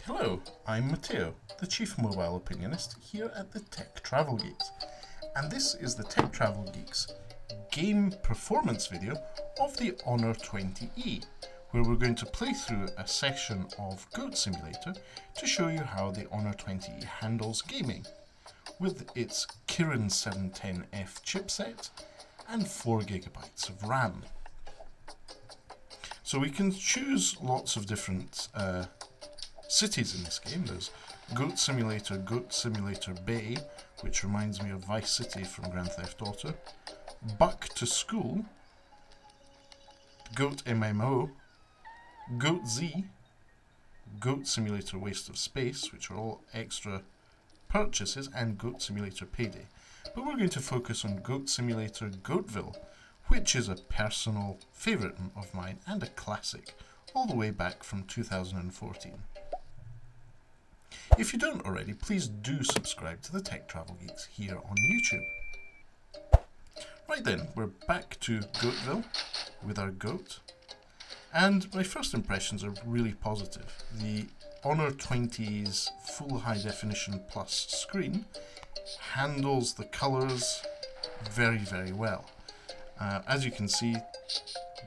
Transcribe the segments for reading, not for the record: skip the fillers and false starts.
Hello, I'm Matteo, the Chief Mobile Opinionist here at the Tech Travel Geeks, and this is the Tech Travel Geeks game performance video of the Honor 20E, where we're going to play through a session of Goat Simulator to show you how the Honor 20E handles gaming, with its Kirin 710F chipset and 4GB of RAM. So we can choose lots of different cities in this game. There's Goat Simulator Bay, which reminds me of Vice City from Grand Theft Auto, Buck to School, Goat MMO, Goat Z, Goat Simulator Waste of Space, which are all extra purchases, and Goat Simulator Payday. But we're going to focus on Goat Simulator Goatville, which is a personal favourite of mine and a classic, all the way back from 2014. If you don't already, please do subscribe to the Tech Travel Geeks here on YouTube. Right then, we're back to Goatville with our goat, and my first impressions are really positive. The Honor 20's full high definition plus screen handles the colours very, very well. As you can see,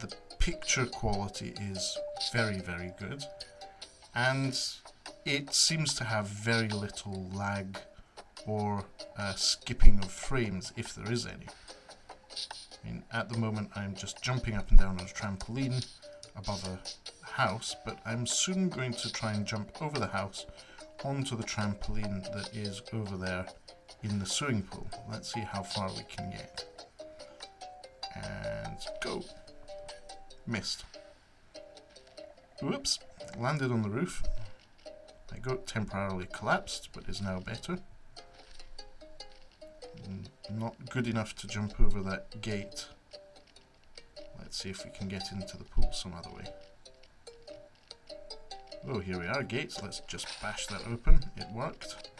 the picture quality is very, very good, and it seems to have very little lag or skipping of frames, if there is any. I mean, at the moment I'm just jumping up and down on a trampoline above a house, but I'm soon going to try and jump over the house onto the trampoline that is over there in the swimming pool. Let's see how far we can get. And go. Missed. Whoops. Landed on the roof. My goat temporarily collapsed, but is now better. Not good enough to jump over that gate. Let's see if we can get into the pool some other way. Oh, here we are, gates. Let's just bash that open. It worked.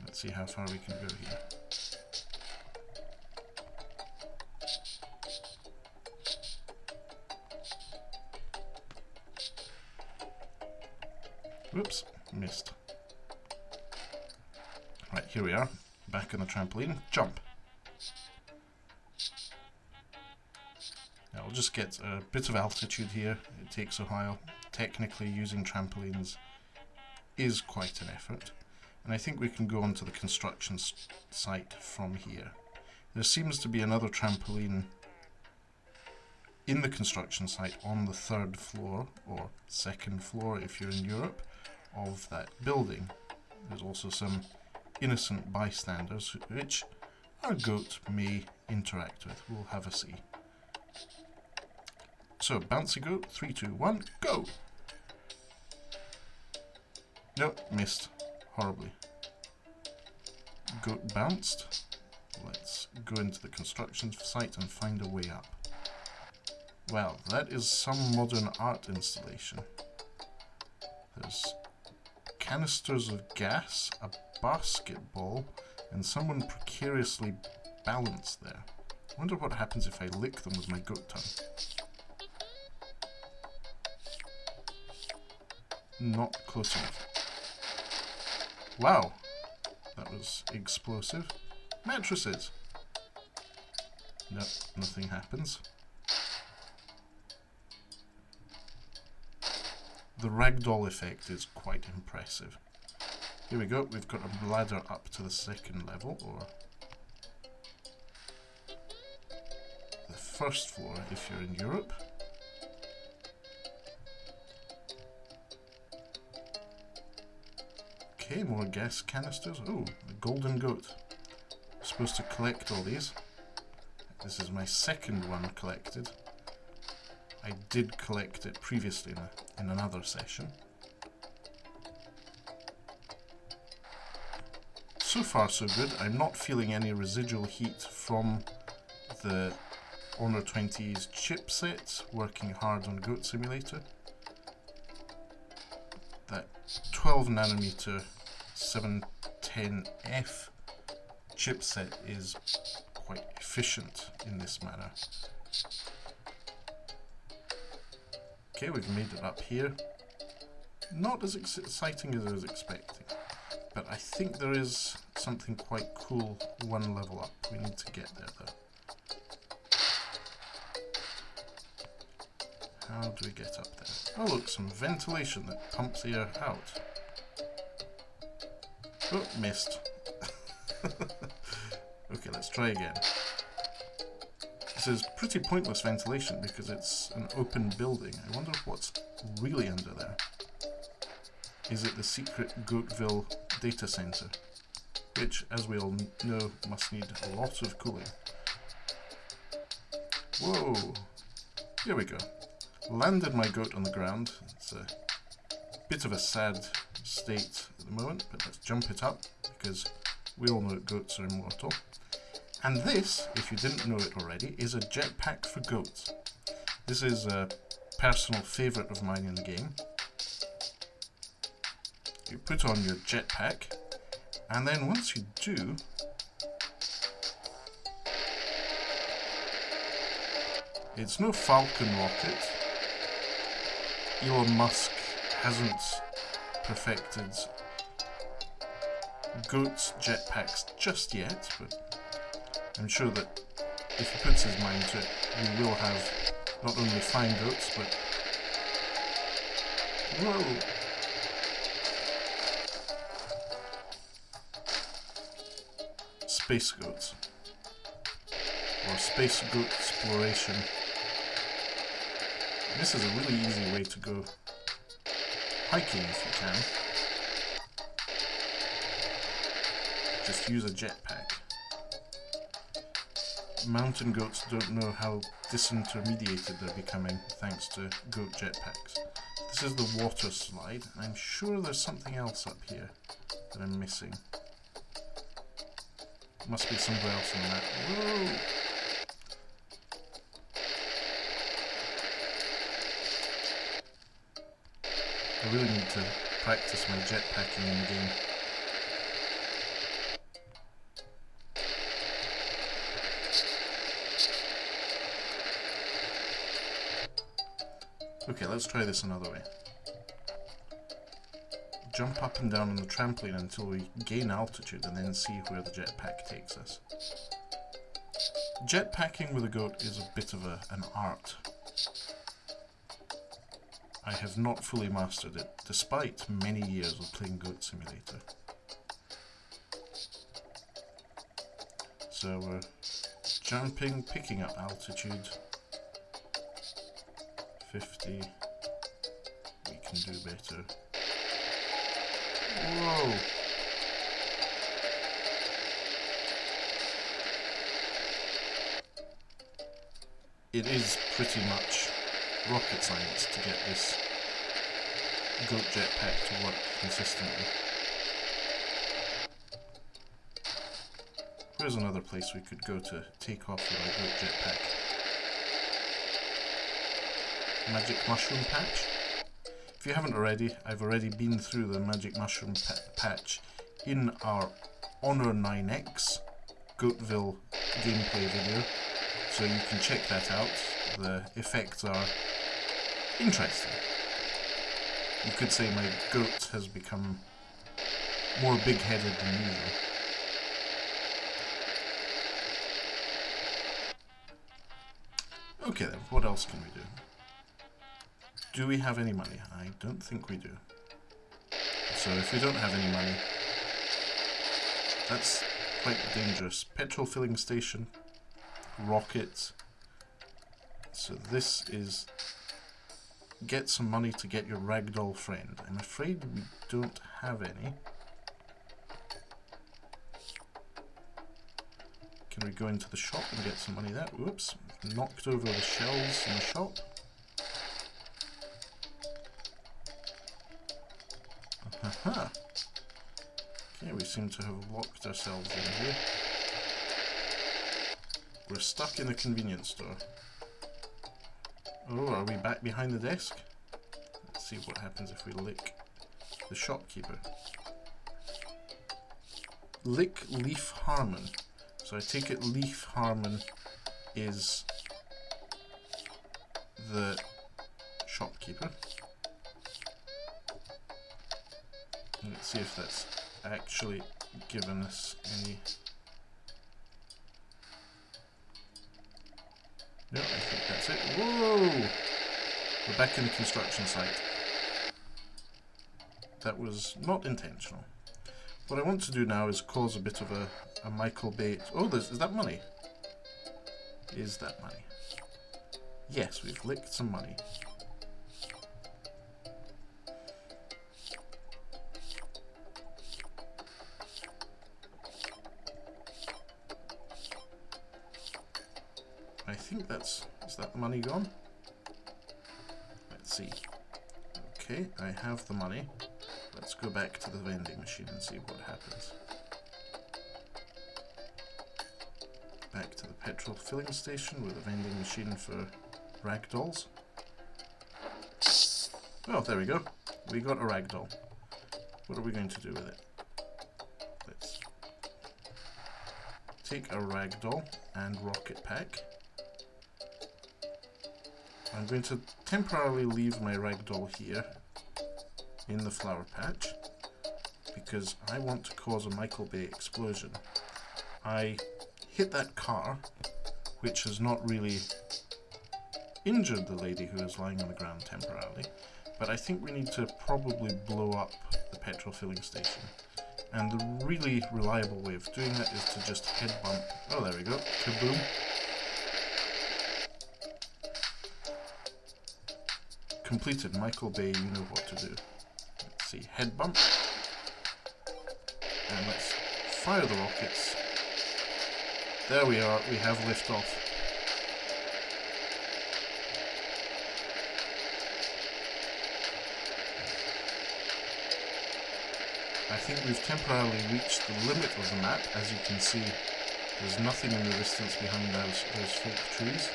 Let's see how far we can go here. Whoops, missed. Right, here we are, back on the trampoline. Jump. Now we'll just get a bit of altitude here. It takes a while. Technically, using trampolines is quite an effort. And I think we can go onto the construction site from here. There seems to be another trampoline in the construction site on the third floor, or second floor if you're in Europe, of that building. There's also some innocent bystanders which our goat may interact with. We'll have a see. So, bouncy goat, 3, 2, 1, go! Nope, missed. Horribly. Goat bounced. Let's go into the construction site and find a way up. Well, that is some modern art installation. There's canisters of gas, a basketball, and someone precariously balanced there. I wonder what happens if I lick them with my goat tongue. Not close enough. Wow, that was explosive. Mattresses! Nope, nothing happens. The ragdoll effect is quite impressive. Here we go, we've got a ladder up to the second level, or the first floor if you're in Europe. Okay, more gas canisters. Oh, a golden goat. I'm supposed to collect all these. This is my second one collected. I did collect it previously in another session. So far so good. I'm not feeling any residual heat from the Honor 20's chipset working hard on Goat Simulator. That 12nm 710F chipset is quite efficient in this manner. Okay, we've made it up here. not as exciting as I was expecting. But I think there is something quite cool one level up. We need to get there though. How do we get up there? Oh look, some ventilation that pumps the air out. Oh, missed. Okay, let's try again. This is pretty pointless ventilation because it's an open building. I wonder what's really under there. Is it the secret Goatville data center? Which, as we all know, must need a lot of cooling. Whoa! Here we go. Landed my goat on the ground. It's a bit of a sad state at the moment, but let's jump it up because we all know that goats are immortal. And this, if you didn't know it already, is a jetpack for goats. This is a personal favourite of mine in the game. You put on your jetpack, and then once you do, it's no Falcon rocket. Elon Musk hasn't perfected goats' jetpacks just yet, but I'm sure that if he puts his mind to it, we will have not only fine goats, but... Whoa! Space goats. Or space goat exploration. This is a really easy way to go hiking if you can. Just use a jetpack. Mountain goats don't know how disintermediated they're becoming thanks to goat jetpacks. This is the water slide. I'm sure there's something else up here that I'm missing. Must be somewhere else on that. Whoa! I really need to practice my jetpacking in the game. Okay, let's try this another way. Jump up and down on the trampoline until we gain altitude and then see where the jetpack takes us. Jetpacking with a goat is a bit of an art. I have not fully mastered it, despite many years of playing Goat Simulator. So we're jumping, picking up altitude. 50. We can do better. Whoa! It is pretty much rocket science to get this goat jetpack to work consistently. Where's another place we could go to take off with our goat jetpack? Magic Mushroom Patch? If you haven't already, I've already been through the Magic Mushroom Patch in our Honor 9X Goatville gameplay video, so you can check that out. The effects are interesting. You could say my goat has become more big-headed than usual. Okay then, what else can we do? Do we have any money? I don't think we do. So if we don't have any money, that's quite dangerous. Petrol filling station, rockets. So this is get some money to get your ragdoll friend. I'm afraid we don't have any. Can we go into the shop and get some money there? Whoops, knocked over the shelves in the shop. Aha! Okay, we seem to have locked ourselves in here. We're stuck in the convenience store. Oh, are we back behind the desk? Let's see what happens if we lick the shopkeeper. Lick Leaf Harmon. So I take it Leaf Harmon is the shopkeeper. Let's see if that's actually given us any... No, I think that's it. Whoa! We're back in the construction site. That was not intentional. What I want to do now is cause a bit of a Michael Bay... Oh, is that money? Is that money? Yes, we've licked some money. I think that's... Is that the money gone? Let's see. Okay, I have the money. Let's go back to the vending machine and see what happens. Back to the petrol filling station with a vending machine for ragdolls. Oh, there we go. We got a ragdoll. What are we going to do with it? Let's take a ragdoll and rocket pack. I'm going to temporarily leave my ragdoll here in the flower patch because I want to cause a Michael Bay explosion. I hit that car, which has not really injured the lady who is lying on the ground temporarily, but I think we need to probably blow up the petrol filling station. And the really reliable way of doing that is to just head bump. Oh, there we go. Kaboom. Completed. Michael Bay, you know what to do. Let's see. Head bump. And let's fire the rockets. There we are. We have liftoff. I think we've temporarily reached the limit of the map. As you can see, there's nothing in the distance behind those fake trees.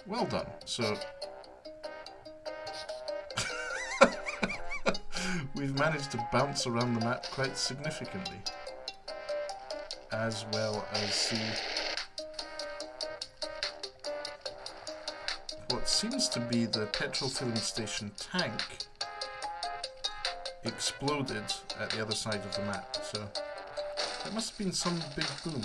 Well done. So we've managed to bounce around the map quite significantly, as well as see what seems to be the petrol filling station tank exploded at the other side of the map. So there must have been some big boom.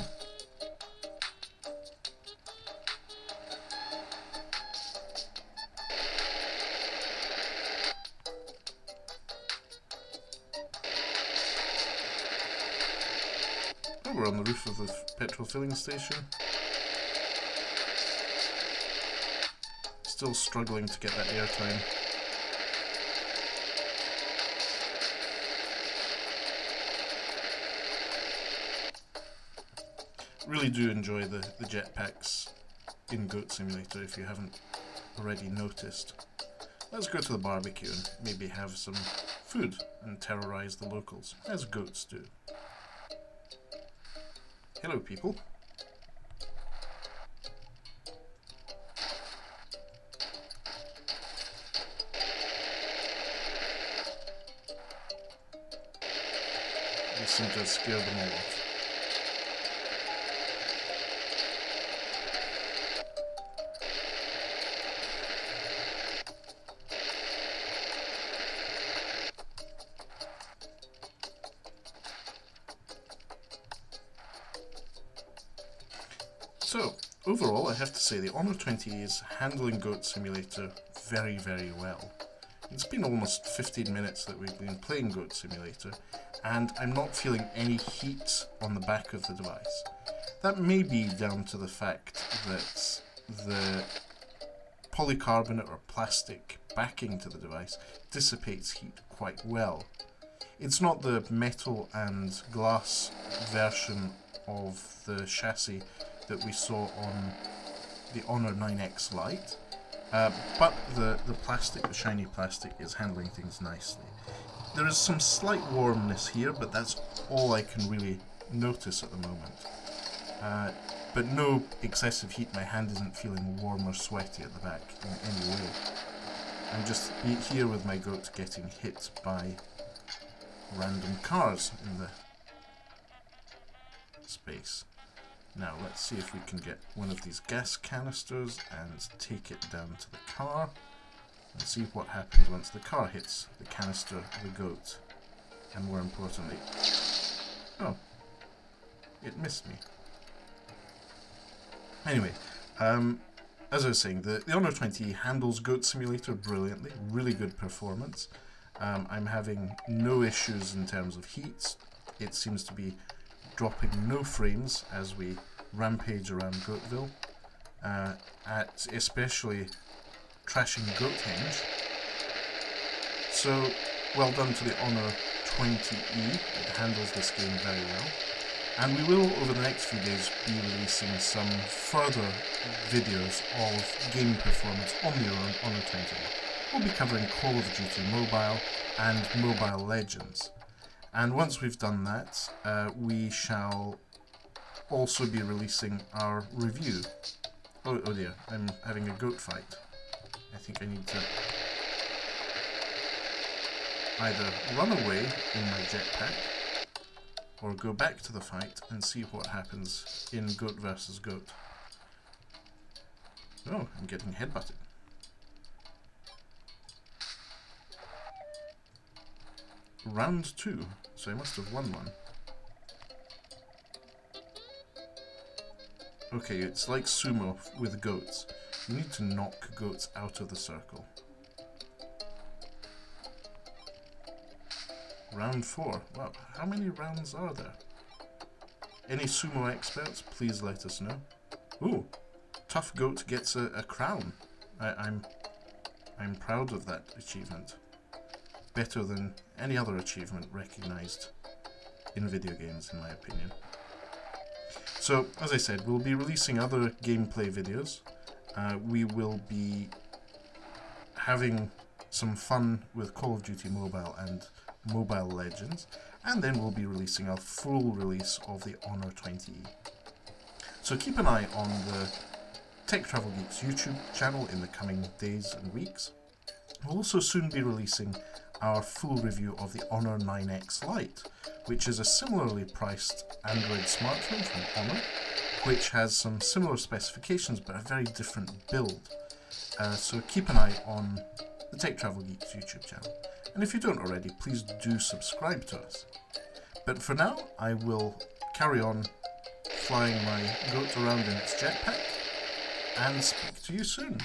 We're on the roof of the petrol filling station. Still struggling to get that airtime. Really do enjoy the jetpacks in Goat Simulator if you haven't already noticed. Let's go to the barbecue and maybe have some food and terrorize the locals, as goats do. Hello, people. They seem to have scared them all off. So, overall, I have to say the Honor 20 is handling Goat Simulator very, very well. It's been almost 15 minutes that we've been playing Goat Simulator, and I'm not feeling any heat on the back of the device. That may be down to the fact that the polycarbonate or plastic backing to the device dissipates heat quite well. It's not the metal and glass version of the chassis that we saw on the Honor 9X Lite, but the plastic, the shiny plastic, is handling things nicely. There is some slight warmness here, but that's all I can really notice at the moment. But no excessive heat. My hand isn't feeling warm or sweaty at the back in any way. I'm just here with my goat getting hit by random cars in the space. Now let's see if we can get one of these gas canisters and take it down to the car and see what happens once the car hits the canister of the goat. And more importantly, oh, it missed me. Anyway, as I was saying, the Honor 20 handles Goat Simulator brilliantly, really good performance. I'm having no issues in terms of heat. It seems to be dropping no frames as we rampage around Goatville, at especially trashing Goathenge. So, well done to the Honor 20E, it handles this game very well. And we will, over the next few days, be releasing some further videos of game performance on the Honor 20. We'll be covering Call of Duty Mobile and Mobile Legends. And once we've done that, we shall also be releasing our review. Oh dear, I'm having a goat fight. I think I need to either run away in my jetpack or go back to the fight and see what happens in Goat versus Goat. Oh, I'm getting headbutted. Round 2, so I must have won one. Okay, it's like sumo with goats. You need to knock goats out of the circle. Round 4. Wow, how many rounds are there? Any sumo experts, please let us know. Ooh, Tough Goat gets a crown. I'm proud of that achievement. Better than any other achievement recognised in video games, in my opinion. So, as I said, we'll be releasing other gameplay videos. We will be having some fun with Call of Duty Mobile and Mobile Legends, and then we'll be releasing a full release of the Honor 20E. So keep an eye on the Tech Travel Geeks YouTube channel in the coming days and weeks. We'll also soon be releasing our full review of the Honor 9X Lite, which is a similarly priced Android smartphone from Honor, which has some similar specifications but a very different build. So keep an eye on the Tech Travel Geeks YouTube channel. And if you don't already, please do subscribe to us. But for now, I will carry on flying my goat around in its jetpack and speak to you soon.